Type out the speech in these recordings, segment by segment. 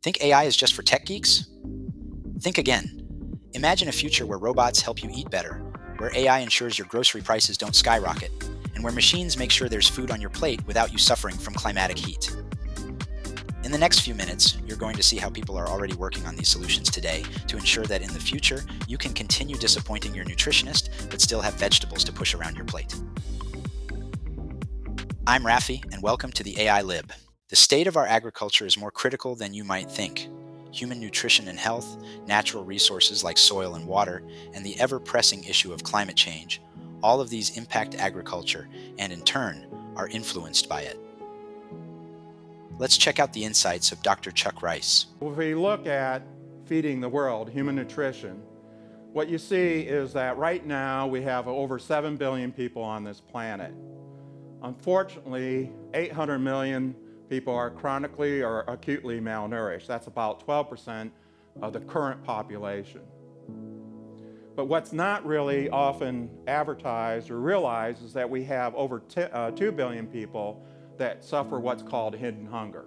Think AI is just for tech geeks? Think again. Imagine a future where robots help you eat better, where AI ensures your grocery prices don't skyrocket, and where machines make sure there's food on your plate without you suffering from climatic heat. In the next few minutes, you're going to see how people are already working on these solutions today to ensure that in the future, you can continue disappointing your nutritionist but still have vegetables to push around your plate. I'm Rafi, and welcome to the AI Lib. The state of our agriculture is more critical than you might think. Human nutrition and health, natural resources like soil and water, and the ever-pressing issue of climate change, all of these impact agriculture and in turn are influenced by it. Let's check out the insights of Dr. Chuck Rice. If we look at feeding the world, human nutrition, what you see is that right now we have over 7 billion people on this planet. Unfortunately, 800 million people are chronically or acutely malnourished. That's about 12% of the current population. But what's not really often advertised or realized is that we have over 2 billion people that suffer what's called hidden hunger.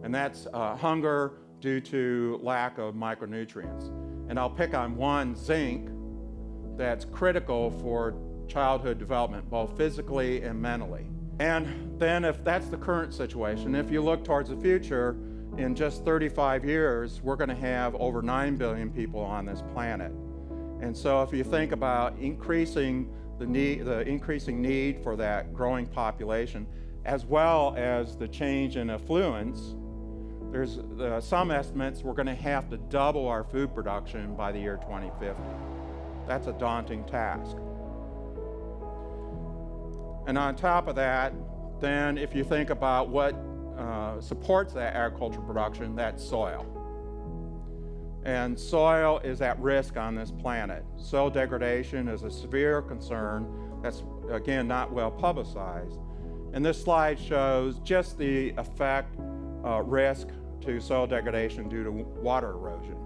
And that's hunger due to lack of micronutrients. And I'll pick on one, zinc, that's critical for childhood development, both physically and mentally. And then if that's the current situation, if you look towards the future, in just 35 years, we're going to have over 9 billion people on this planet. And so if you think about increasing the increasing need for that growing population, as well as the change in affluence, there's some estimates we're going to have to double our food production by the year 2050. That's a daunting task. And on top of that, then if you think about what supports that agricultural production, that's soil. And soil is at risk on this planet. Soil degradation is a severe concern that's, again, not well publicized. And this slide shows just the risk to soil degradation due to water erosion.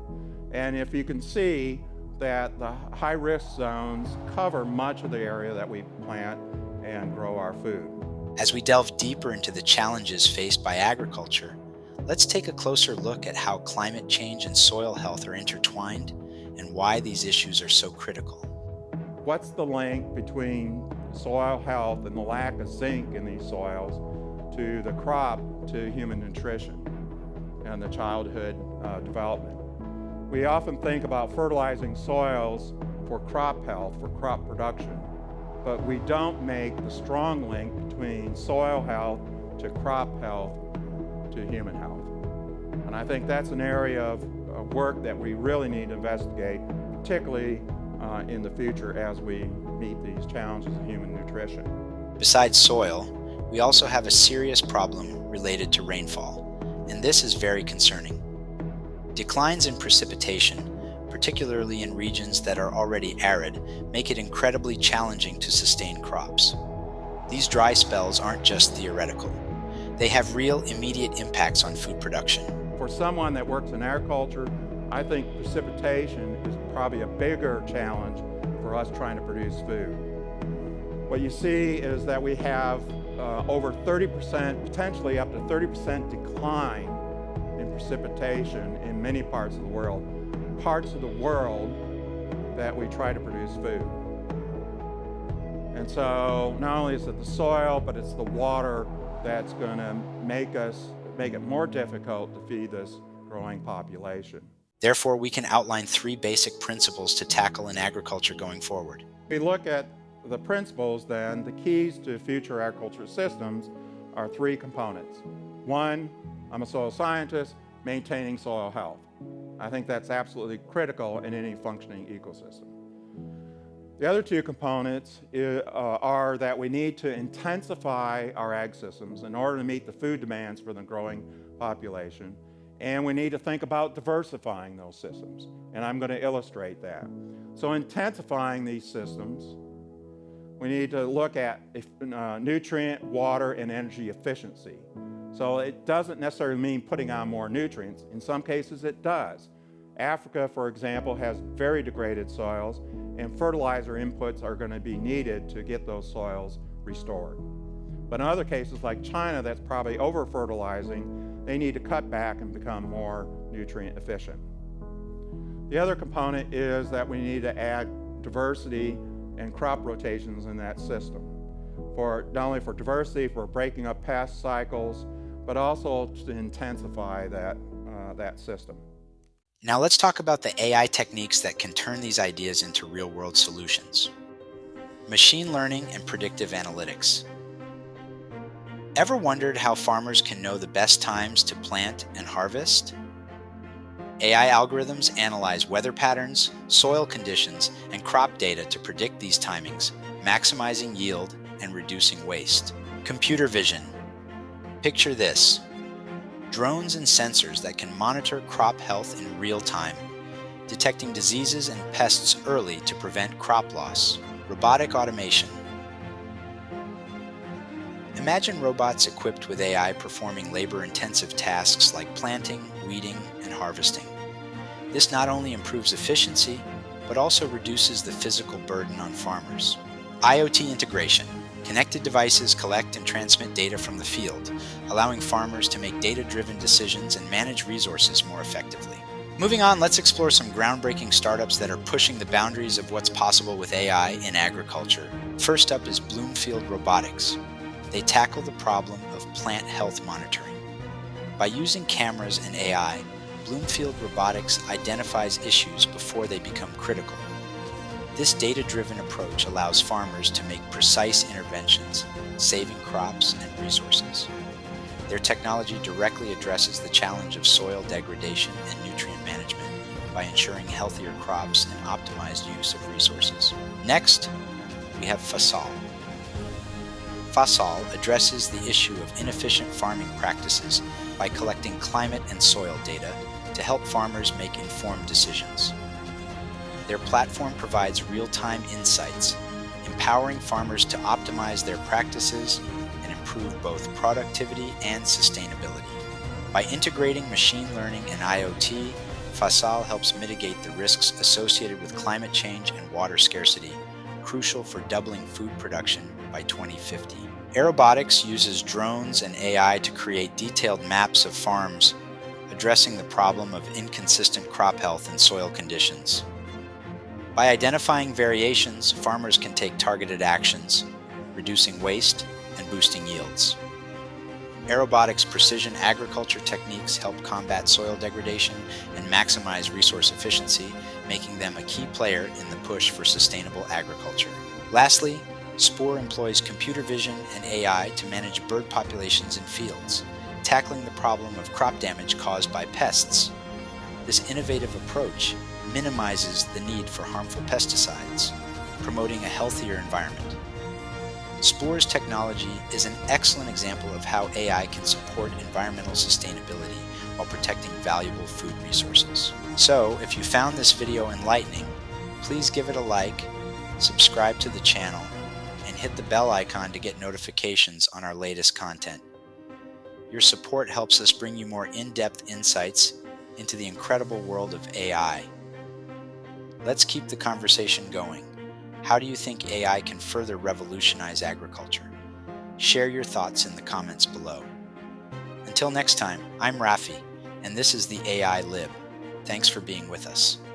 And if you can see that the high-risk zones cover much of the area that we plant and grow our food. As we delve deeper into the challenges faced by agriculture, let's take a closer look at how climate change and soil health are intertwined and why these issues are so critical. What's the link between soil health and the lack of zinc in these soils to the crop, to human nutrition and the childhood development? We often think about fertilizing soils for crop health, for crop production, but we don't make the strong link between soil health to crop health to human health. And I think that's an area of work that we really need to investigate, particularly in the future as we meet these challenges of human nutrition. Besides soil, we also have a serious problem related to rainfall, and this is very concerning. Declines in precipitation, particularly in regions that are already arid, make it incredibly challenging to sustain crops. These dry spells aren't just theoretical. They have real immediate impacts on food production. For someone that works in agriculture, I think precipitation is probably a bigger challenge for us trying to produce food. What you see is that we have over 30%, potentially up to 30% decline in precipitation in many parts of the world. Parts of the world that we try to produce food. And so not only is it the soil, but it's the water that's going to make it more difficult to feed this growing population. Therefore, we can outline 3 basic principles to tackle in agriculture going forward. If we look at the principles, then the keys to future agriculture systems are 3 components. 1, I'm a soil scientist, maintaining soil health. I think that's absolutely critical in any functioning ecosystem. The other 2 components are that we need to intensify our ag systems in order to meet the food demands for the growing population, and we need to think about diversifying those systems, and I'm going to illustrate that. So intensifying these systems, we need to look at nutrient, water, and energy efficiency. So it doesn't necessarily mean putting on more nutrients. In some cases it does. Africa, for example, has very degraded soils, and fertilizer inputs are going to be needed to get those soils restored. But in other cases like China, that's probably over-fertilizing, they need to cut back and become more nutrient efficient. The other component is that we need to add diversity and crop rotations in that system. Not only for diversity, for breaking up pest cycles, but also to intensify that system. Now let's talk about the AI techniques that can turn these ideas into real-world solutions. Machine learning and predictive analytics. Ever wondered how farmers can know the best times to plant and harvest? AI algorithms analyze weather patterns, soil conditions, and crop data to predict these timings, maximizing yield and reducing waste. Computer vision. Picture this: drones and sensors that can monitor crop health in real time, detecting diseases and pests early to prevent crop loss. Robotic automation. Imagine robots equipped with AI performing labor-intensive tasks like planting, weeding, and harvesting. This not only improves efficiency, but also reduces the physical burden on farmers. IoT integration. Connected devices collect and transmit data from the field, allowing farmers to make data-driven decisions and manage resources more effectively. Moving on, let's explore some groundbreaking startups that are pushing the boundaries of what's possible with AI in agriculture. First up is Bloomfield Robotics. They tackle the problem of plant health monitoring. By using cameras and AI, Bloomfield Robotics identifies issues before they become critical. This data-driven approach allows farmers to make precise interventions, saving crops and resources. Their technology directly addresses the challenge of soil degradation and nutrient management by ensuring healthier crops and optimized use of resources. Next, we have Fasal. Fasal addresses the issue of inefficient farming practices by collecting climate and soil data to help farmers make informed decisions. Their platform provides real-time insights, empowering farmers to optimize their practices and improve both productivity and sustainability. By integrating machine learning and IoT, Fasal helps mitigate the risks associated with climate change and water scarcity, crucial for doubling food production by 2050. Aerobotics uses drones and AI to create detailed maps of farms, addressing the problem of inconsistent crop health and soil conditions. By identifying variations, farmers can take targeted actions, reducing waste and boosting yields. Aerobotics' precision agriculture techniques help combat soil degradation and maximize resource efficiency, making them a key player in the push for sustainable agriculture. Lastly, Spoor employs computer vision and AI to manage bird populations in fields, tackling the problem of crop damage caused by pests. This innovative approach minimizes the need for harmful pesticides, promoting a healthier environment. Spoor's technology is an excellent example of how AI can support environmental sustainability while protecting valuable food resources. So, if you found this video enlightening, please give it a like, subscribe to the channel, and hit the bell icon to get notifications on our latest content. Your support helps us bring you more in-depth insights into the incredible world of AI. Let's keep the conversation going. How do you think AI can further revolutionize agriculture? Share your thoughts in the comments below. Until next time, I'm Rafi, and this is the AI Lib. Thanks for being with us.